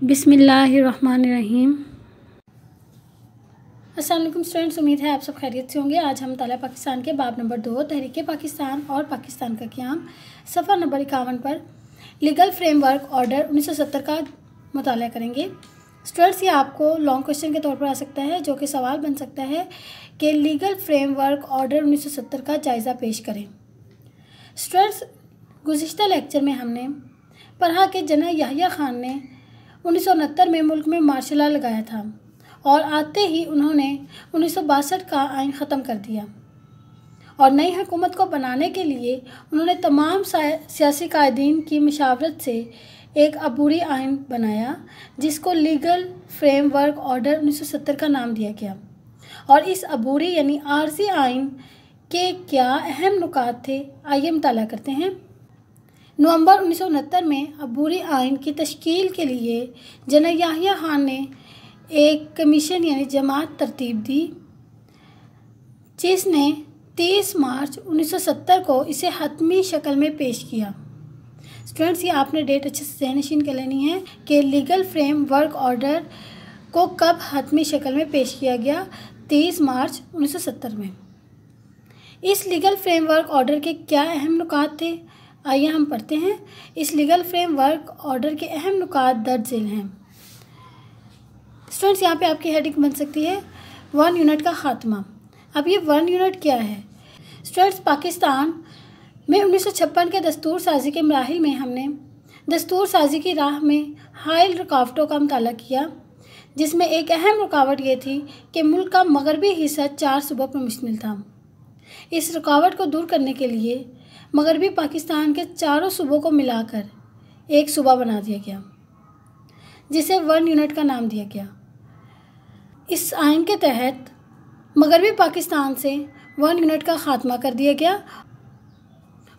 बिस्मिल्लाहिर्रहमानिर्रहीम। अस्सलाम वालेकुम स्टूडेंट्स, उम्मीद है आप सब खैरियत से होंगे। आज हम मुताला पाकिस्तान के बाब नंबर 2 तहरीक पाकिस्तान और पाकिस्तान का क़याम सफ़ा नंबर 51 पर लीगल फ्रेमवर्क ऑर्डर 1970 का मुताला करेंगे। स्टूडेंट्स, ये आपको लॉन्ग क्वेश्चन के तौर पर आ सकता है, जो कि सवाल बन सकता है कि लीगल फ्रेमवर्क ऑर्डर 1970 का जायज़ा पेश करें। स्टूडेंट्स, गुज़िश्ता लेक्चर में हमने पढ़ा कि जनरल याहिया खान ने 1969 में मुल्क में मार्शल लॉ लगाया था और आते ही उन्होंने 1962 का आइन ख़त्म कर दिया और नई हुकूमत को बनाने के लिए उन्होंने तमाम सियासी कायदीन की मशावरत से एक अबूरी आइन बनाया, जिसको लीगल फ्रेमवर्क ऑर्डर 1970 का नाम दिया गया। और इस अबूरी यानी आर्जी आइन के क्या अहम नुकात थे, आइए मुताला करते हैं। नवंबर 1969 में अबूरी आइन की तश्कील के लिए जनरल याहिया खान ने एक कमीशन यानी जमात तरतीब दी, जिसने 30 मार्च 1970 को इसे हतमी शक्ल में पेश किया। स्टूडेंट्स, ये आपने डेट अच्छे से ज़हनशीन कर लेनी है कि लीगल फ्रेम वर्क ऑर्डर को कब हतमी शक्ल में पेश किया गया, 30 मार्च 1970 में। इस लीगल फ्रेम वर्क ऑर्डर के क्या अहम नुकात थे, आइए हम पढ़ते हैं। इस लीगल फ्रेम वर्क ऑर्डर के अहम नुकात दर्ज झेल हैं। स्टूडेंट्स, यहाँ पे आपकी हेडिंग बन सकती है 1 यूनिट का खात्मा। अब ये 1 यूनिट क्या है? स्टूडेंट्स, पाकिस्तान में 1956 के दस्तूर साजी के मराहिल में हमने दस्तूर साजी की राह में हाइल रुकावटों का मुताला किया, जिसमें एक अहम रुकावट ये थी कि मुल्क का मगरबी हिस्सा 4 सूबों पर मुश्तमिल था। इस रुकावट को दूर करने के लिए मगरबी पाकिस्तान के चारों सूबों को मिलाकर एक सूबा बना दिया गया, जिसे 1 यूनिट का नाम दिया गया। इस आइन के तहत मगरबी पाकिस्तान से 1 यूनिट का खात्मा कर दिया गया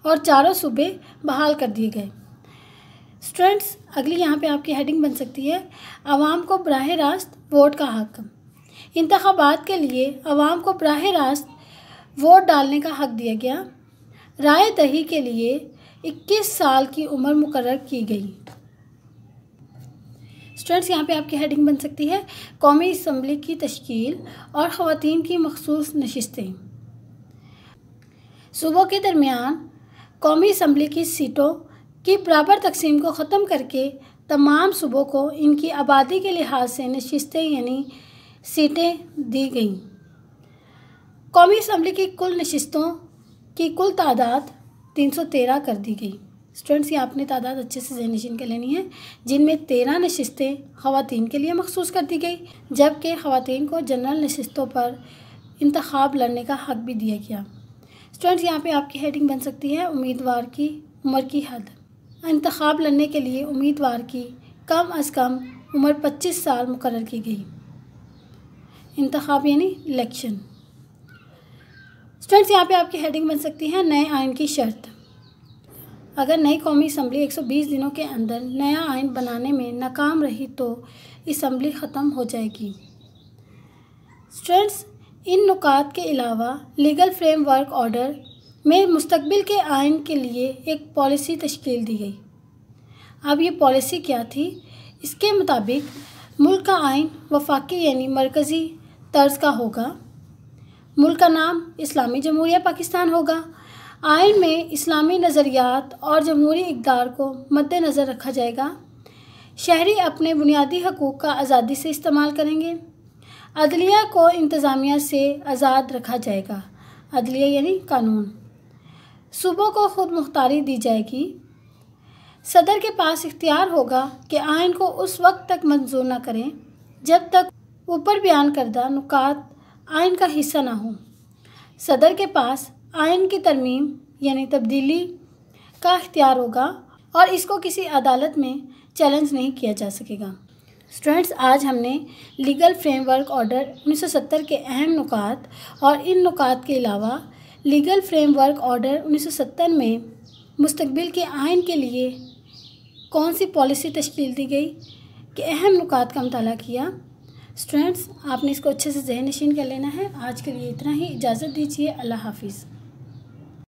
और चारों सूबे बहाल कर दिए गए। स्टूडेंट्स, अगली यहाँ पे आपकी हेडिंग बन सकती है आवाम को बराह रास्त वोट का हक। इंतखाबात के लिए आवाम को बराह रास्त वोट डालने का हक दिया गया। राय दही के लिए 21 साल की उम्र मुकर्रर की गई। स्टूडेंट्स, यहाँ पे आपकी हेडिंग बन सकती है कौमी असम्बली की तश्कील और ख़वातीन की मखसूस नशिस्तें। सूबों के दरमियान कौमी असम्बली की सीटों की बराबर तकसीम को ख़त्म करके तमाम सूबों को इनकी आबादी के लिहाज से नशिस्तें यानी सीटें दी गईं। कौमी असम्बली की कुल नशिस्तों की कुल तादाद 313 कर दी गई। स्टूडेंट्स, ये आपने तादाद अच्छे से ज़हनशीन कर लेनी है, जिनमें 13 नशिस्तें ख़वातीन के लिए मखसूस कर दी गई, जबकि ख़वातीन को जनरल नशिस्तों पर इंतखाब लड़ने का हक भी दिया गया। स्टूडेंट्स, यहाँ पे आपकी हेडिंग बन सकती है उम्मीदवार की उम्र की हद। इंतखाब लड़ने के लिए उम्मीदवार की कम अज़ कम उम्र 25 साल मुकर्रर की गई। इंतखाब यानी इलेक्शन। स्टूडेंट्स, यहाँ पे आपकी हेडिंग बन सकती है नए आइन की शर्त। अगर नई कौमी असम्बली 120 दिनों के अंदर नया आइन बनाने में नाकाम रही तो असम्बली ख़त्म हो जाएगी। स्टूडेंट्स, इन नुकात के अलावा लीगल फ्रेमवर्क ऑर्डर में मुस्तकबिल के आइन के लिए एक पॉलिसी तश्कील दी गई। अब ये पॉलिसी क्या थी? इसके मुताबिक मुल्क का आइन वफाकी यानी मरकज़ी तर्ज का होगा। मुल्क का नाम इस्लामी जमहूरिया पाकिस्तान होगा। आइन में इस्लामी नज़रियात और जमहूरी इक़दार को मद्देनज़र रखा जाएगा। शहरी अपने बुनियादी हकूक़ का आज़ादी से इस्तेमाल करेंगे। अदलिया को इंतज़ामिया से आज़ाद रखा जाएगा। अदलिया यानी कानून। सूबों को खुद मुख्तारी दी जाएगी। सदर के पास इख्तियार होगा कि आइन को उस वक्त तक मंजूर न करें जब तक ऊपर बयान करदा नुकात आइन का हिस्सा ना हो। सदर के पास आइन की तरमीम यानी तब्दीली का इख्तियार होगा और इसको किसी अदालत में चैलेंज नहीं किया जा सकेगा। स्टूडेंट्स, आज हमने लीगल फ्रेमवर्क ऑर्डर 1970 के अहम नुकात और इन नुकात के अलावा लीगल फ्रेमवर्क ऑर्डर 1970 में मुस्तकबिल के आइन के लिए कौन सी पॉलिसी तश्कील दी गई के अहम नुकात का मुताला किया। स्टूडेंट्स, आपने इसको अच्छे से ज़हन नशीन कर लेना है। आज के लिए इतना ही। इजाज़त दीजिए। अल्लाह हाफिज़।